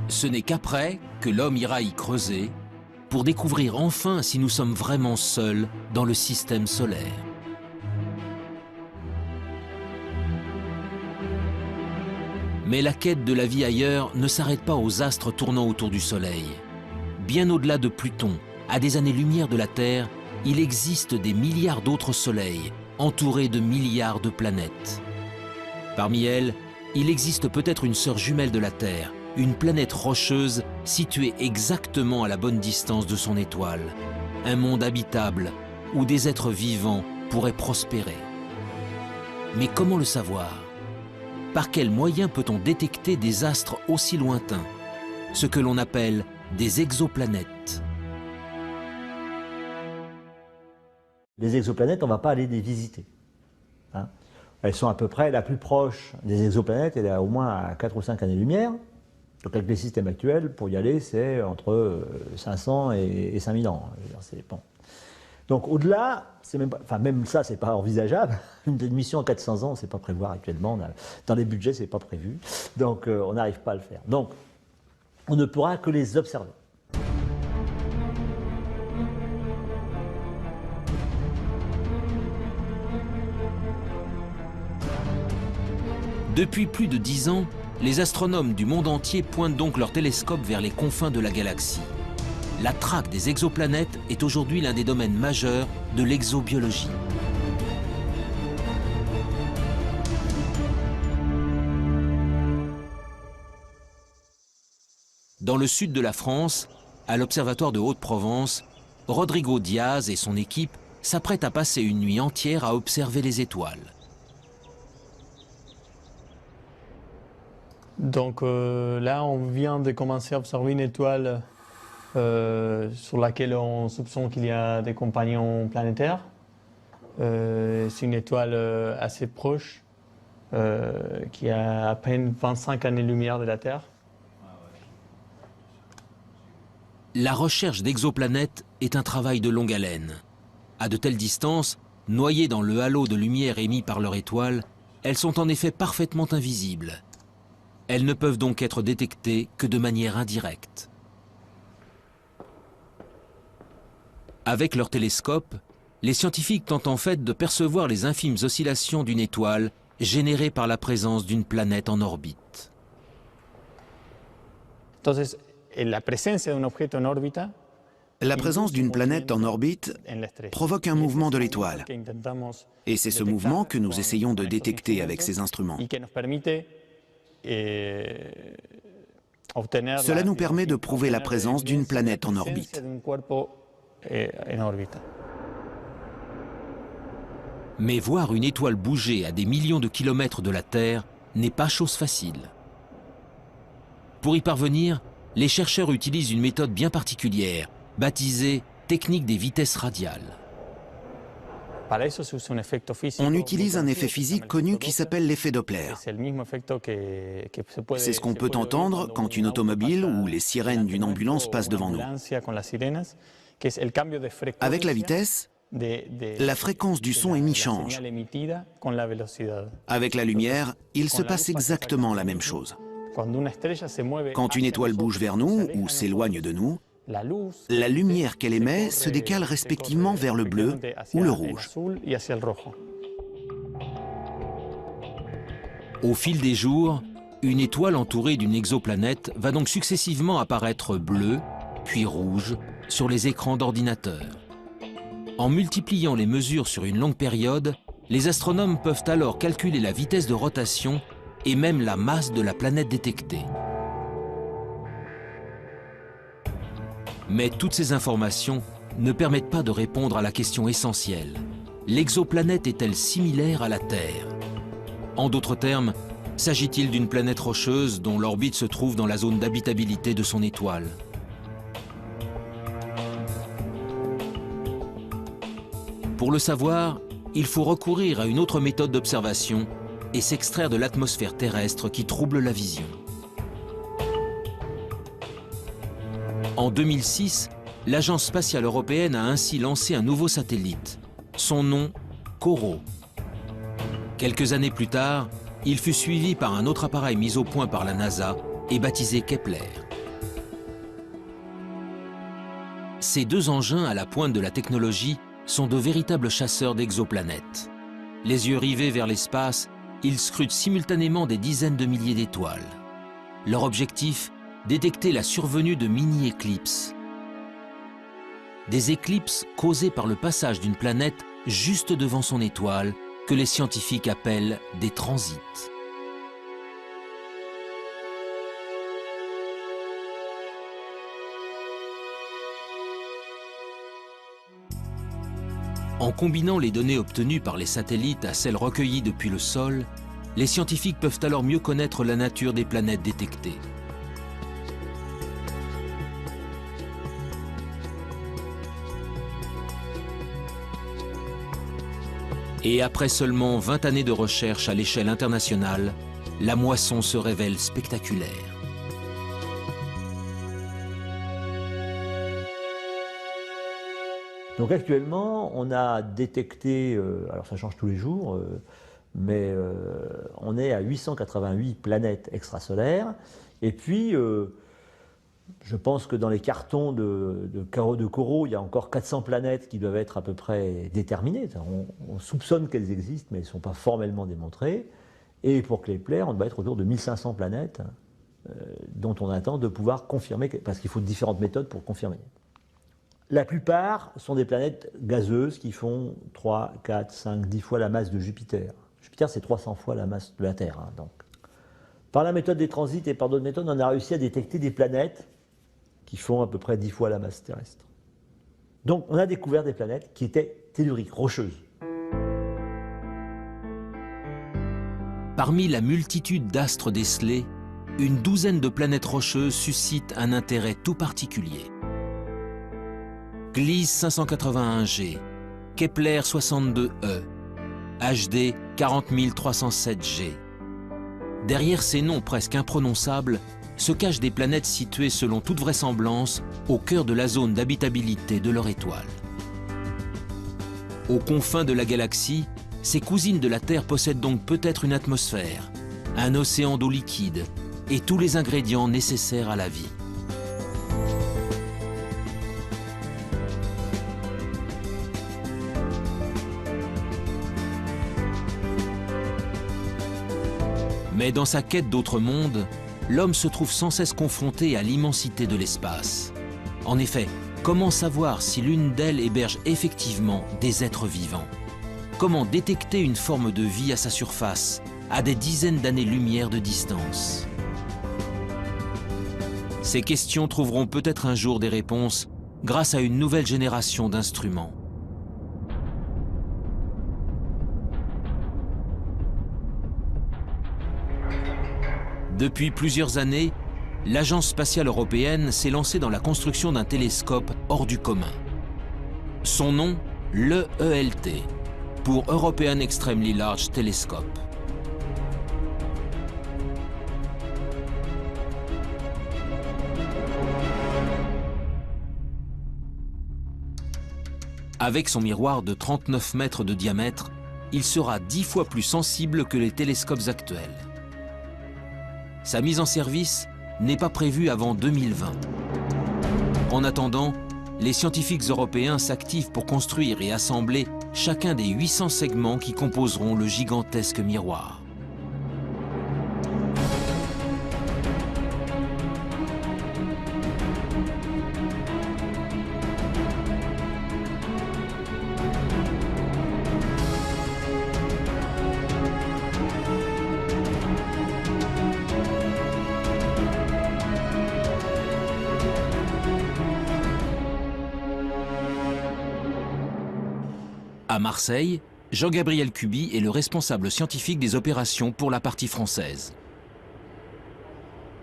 Speaker 1: Ce n'est qu'après que l'homme ira y creuser pour découvrir enfin si nous sommes vraiment seuls dans le système solaire. Mais la quête de la vie ailleurs ne s'arrête pas aux astres tournant autour du Soleil. Bien au-delà de Pluton, à des années-lumière de la Terre, il existe des milliards d'autres soleils, entourés de milliards de planètes. Parmi elles, il existe peut-être une sœur jumelle de la Terre, une planète rocheuse située exactement à la bonne distance de son étoile. Un monde habitable où des êtres vivants pourraient prospérer. Mais comment le savoir? Par quels moyens peut-on détecter des astres aussi lointains, ce que l'on appelle des exoplanètes?
Speaker 2: Les exoplanètes, on ne va pas aller les visiter. Hein. Elles sont à peu près la plus proche des exoplanètes, elle est au moins à 4 ou 5 années-lumière. Donc avec les systèmes actuels, pour y aller, c'est entre 500 et 5000 ans. Bon. Donc au-delà, même ça, c'est pas envisageable. Une mission en 400 ans, c'est pas prévoir actuellement. Dans les budgets, c'est pas prévu. Donc on n'arrive pas à le faire. Donc on ne pourra que les observer.
Speaker 1: Depuis plus de 10 ans, les astronomes du monde entier pointent donc leurs télescopes vers les confins de la galaxie. La traque des exoplanètes est aujourd'hui l'un des domaines majeurs de l'exobiologie. Dans le sud de la France, à l'Observatoire de Haute-Provence, Rodrigo Diaz et son équipe s'apprêtent à passer une nuit entière à observer les étoiles.
Speaker 8: Donc là, on vient de commencer à observer une étoile sur laquelle on soupçonne qu'il y a des compagnons planétaires. C'est une étoile assez proche qui est à peine 25 années-lumière de la Terre.
Speaker 1: La recherche d'exoplanètes est un travail de longue haleine. À de telles distances, noyées dans le halo de lumière émis par leur étoile, elles sont en effet parfaitement invisibles. Elles ne peuvent donc être détectées que de manière indirecte. Avec leur télescope, les scientifiques tentent en fait de percevoir les infimes oscillations d'une étoile générées par la présence d'une planète en orbite.
Speaker 8: Entonces, la presencia de un objeto en órbita
Speaker 9: La présence d'une planète en orbite provoque un mouvement de l'étoile. Et c'est ce mouvement que nous essayons de détecter avec ces instruments. Cela nous permet de prouver la présence d'une planète en orbite.
Speaker 1: Mais voir une étoile bouger à des millions de kilomètres de la Terre n'est pas chose facile. Pour y parvenir, les chercheurs utilisent une méthode bien particulière, baptisée technique des vitesses radiales.
Speaker 9: On utilise un effet physique connu qui s'appelle l'effet Doppler. C'est ce qu'on peut entendre quand une automobile ou les sirènes d'une ambulance passent devant nous. Avec la vitesse, la fréquence du son émis change. Avec la lumière, il se passe exactement la même chose. Quand une étoile bouge vers nous ou s'éloigne de nous, la lumière qu'elle émet se décale respectivement vers le bleu ou le rouge.
Speaker 1: Au fil des jours, une étoile entourée d'une exoplanète va donc successivement apparaître bleue, puis rouge, sur les écrans d'ordinateur. En multipliant les mesures sur une longue période, les astronomes peuvent alors calculer la vitesse de rotation et même la masse de la planète détectée. Mais toutes ces informations ne permettent pas de répondre à la question essentielle. L'exoplanète est-elle similaire à la Terre? En d'autres termes, s'agit-il d'une planète rocheuse dont l'orbite se trouve dans la zone d'habitabilité de son étoile? Pour le savoir, il faut recourir à une autre méthode d'observation et s'extraire de l'atmosphère terrestre qui trouble la vision. En 2006, l'Agence spatiale européenne a ainsi lancé un nouveau satellite. Son nom, COROT. Quelques années plus tard, il fut suivi par un autre appareil mis au point par la NASA et baptisé Kepler. Ces deux engins à la pointe de la technologie sont de véritables chasseurs d'exoplanètes. Les yeux rivés vers l'espace, ils scrutent simultanément des dizaines de milliers d'étoiles. Leur objectif, détecter la survenue de mini-éclipses. Des éclipses causées par le passage d'une planète juste devant son étoile, que les scientifiques appellent des transits. En combinant les données obtenues par les satellites à celles recueillies depuis le sol, les scientifiques peuvent alors mieux connaître la nature des planètes détectées. Et après seulement 20 années de recherche à l'échelle internationale, la moisson se révèle spectaculaire.
Speaker 2: Donc actuellement, on a détecté, alors ça change tous les jours, mais on est à 888 planètes extrasolaires. Et puis, je pense que dans les cartons de COROT, il y a encore 400 planètes qui doivent être à peu près déterminées. On soupçonne qu'elles existent, mais elles ne sont pas formellement démontrées. Et pour Kepler, on doit être autour de 1500 planètes dont on attend de pouvoir confirmer, parce qu'il faut différentes méthodes pour confirmer. La plupart sont des planètes gazeuses qui font 3, 4, 5, 10 fois la masse de Jupiter. Jupiter, c'est 300 fois la masse de la Terre. Hein, donc. Par la méthode des transits et par d'autres méthodes, on a réussi à détecter des planètes qui font à peu près 10 fois la masse terrestre. Donc on a découvert des planètes qui étaient telluriques, rocheuses.
Speaker 1: Parmi la multitude d'astres décelés, une douzaine de planètes rocheuses suscitent un intérêt tout particulier. Gliese 581G, Kepler 62e, HD 40307G. Derrière ces noms presque imprononçables se cachent des planètes situées selon toute vraisemblance au cœur de la zone d'habitabilité de leur étoile. Aux confins de la galaxie, ces cousines de la Terre possèdent donc peut-être une atmosphère, un océan d'eau liquide et tous les ingrédients nécessaires à la vie. Mais dans sa quête d'autres mondes, l'homme se trouve sans cesse confronté à l'immensité de l'espace. En effet, comment savoir si l'une d'elles héberge effectivement des êtres vivants? Comment détecter une forme de vie à sa surface, à des dizaines d'années-lumière de distance? Ces questions trouveront peut-être un jour des réponses grâce à une nouvelle génération d'instruments. Depuis plusieurs années, l'Agence spatiale européenne s'est lancée dans la construction d'un télescope hors du commun. Son nom, l'EELT, pour European Extremely Large Telescope. Avec son miroir de 39 mètres de diamètre, il sera 10 fois plus sensible que les télescopes actuels. Sa mise en service n'est pas prévue avant 2020. En attendant, les scientifiques européens s'activent pour construire et assembler chacun des 800 segments qui composeront le gigantesque miroir. À Marseille, Jean-Gabriel Cuby est le responsable scientifique des opérations pour la partie française.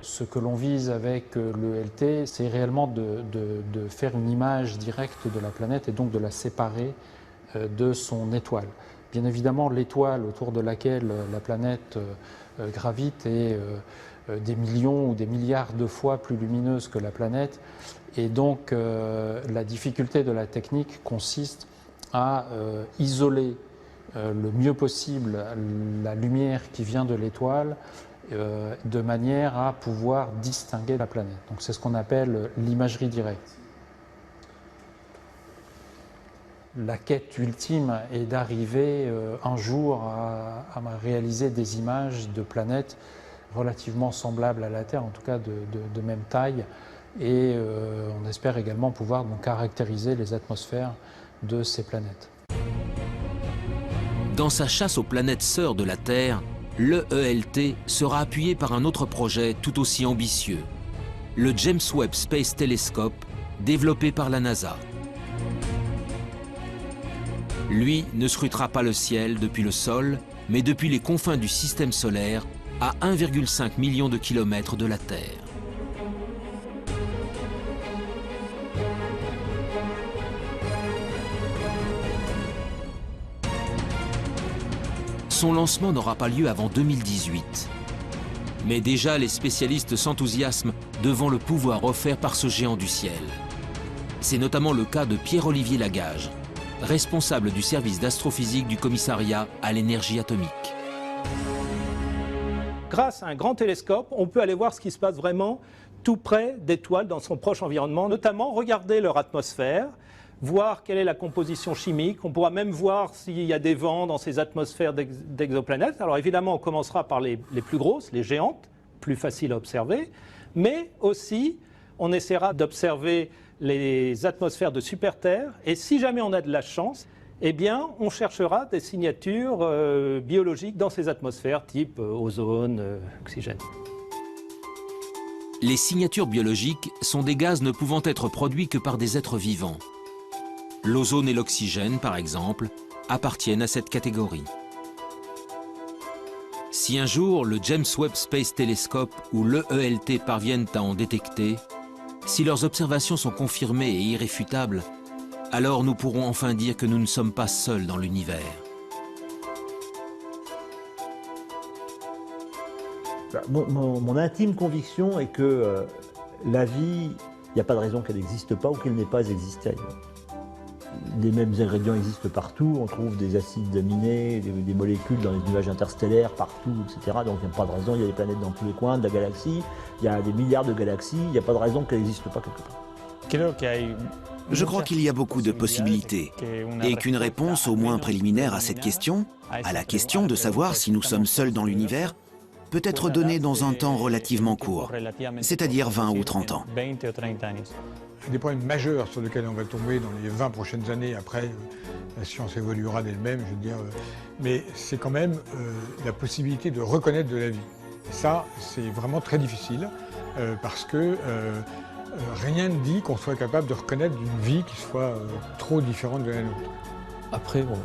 Speaker 10: Ce que l'on vise avec l'ELT, c'est réellement de faire une image directe de la planète et donc de la séparer de son étoile. Bien évidemment, l'étoile autour de laquelle la planète gravite est des millions ou des milliards de fois plus lumineuse que la planète. Et donc, la difficulté de la technique consiste à isoler le mieux possible la lumière qui vient de l'étoile de manière à pouvoir distinguer la planète. Donc c'est ce qu'on appelle l'imagerie directe. La quête ultime est d'arriver un jour à réaliser des images de planètes relativement semblables à la Terre, en tout cas de même taille, et on espère également pouvoir donc caractériser les atmosphères de ces planètes.
Speaker 1: Dans sa chasse aux planètes sœurs de la Terre, l'EELT sera appuyé par un autre projet tout aussi ambitieux, le James Webb Space Telescope, développé par la NASA. Lui ne scrutera pas le ciel depuis le sol, mais depuis les confins du système solaire, à 1,5 million de kilomètres de la Terre. Son lancement n'aura pas lieu avant 2018. Mais déjà, les spécialistes s'enthousiasment devant le pouvoir offert par ce géant du ciel. C'est notamment le cas de Pierre-Olivier Lagage, responsable du service d'astrophysique du commissariat à l'énergie atomique.
Speaker 11: Grâce à un grand télescope, on peut aller voir ce qui se passe vraiment tout près d'étoiles dans son proche environnement, notamment regarder leur atmosphère, voir quelle est la composition chimique. On pourra même voir s'il y a des vents dans ces atmosphères d'exoplanètes. Alors évidemment, on commencera par les plus grosses, les géantes, plus faciles à observer, mais aussi on essaiera d'observer les atmosphères de super-Terre, et si jamais on a de la chance, eh bien, on cherchera des signatures biologiques dans ces atmosphères, type ozone, oxygène.
Speaker 1: Les signatures biologiques sont des gaz ne pouvant être produits que par des êtres vivants. L'ozone et l'oxygène, par exemple, appartiennent à cette catégorie. Si un jour le James Webb Space Telescope ou l'EELT parviennent à en détecter, si leurs observations sont confirmées et irréfutables, alors nous pourrons enfin dire que nous ne sommes pas seuls dans l'univers.
Speaker 2: Mon intime conviction est que la vie, il n'y a pas de raison qu'elle n'existe pas ou qu'elle n'ait pas existé ailleurs. Les mêmes ingrédients existent partout, on trouve des acides aminés, des molécules dans les nuages interstellaires partout, etc. Donc il n'y a pas de raison, il y a des planètes dans tous les coins de la galaxie, il y a des milliards de galaxies, il n'y a pas de raison qu'elle n'existe pas quelque part.
Speaker 9: Je crois qu'il y a beaucoup de possibilités et qu'une réponse au moins préliminaire à cette question, à la question de savoir si nous sommes seuls dans l'univers, peut être donnée dans un temps relativement court, c'est-à-dire 20 ou 30 ans.
Speaker 4: Un des problèmes majeurs sur lesquels on va tomber dans les 20 prochaines années, après la science évoluera d'elle-même, je veux dire, mais c'est quand même la possibilité de reconnaître de la vie. Et ça, c'est vraiment très difficile, parce que rien ne dit qu'on soit capable de reconnaître une vie qui soit trop différente de la nôtre.
Speaker 6: Après, bon,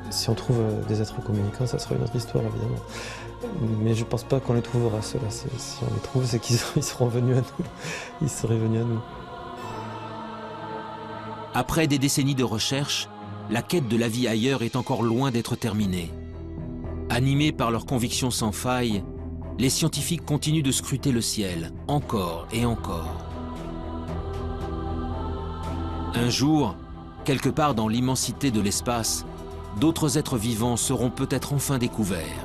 Speaker 6: si on trouve des êtres communicants, ça sera une autre histoire, évidemment. Mais je ne pense pas qu'on les trouvera, ceux-là. Si on les trouve, c'est qu'ils seront venus à nous. Ils seraient venus à nous.
Speaker 1: Après des décennies de recherche, la quête de la vie ailleurs est encore loin d'être terminée. Animés par leurs convictions sans faille, les scientifiques continuent de scruter le ciel, encore et encore. Un jour, quelque part dans l'immensité de l'espace, d'autres êtres vivants seront peut-être enfin découverts.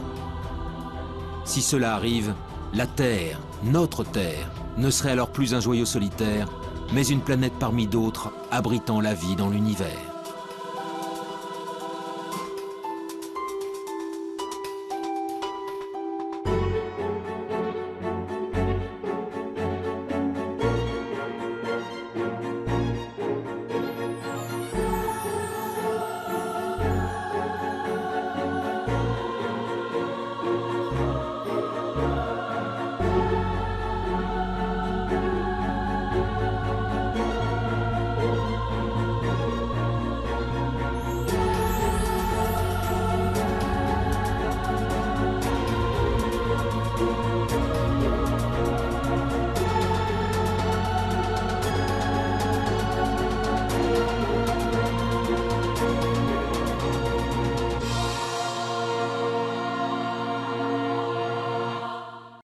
Speaker 1: Si cela arrive, la Terre, notre Terre, ne serait alors plus un joyau solitaire, mais une planète parmi d'autres abritant la vie dans l'univers.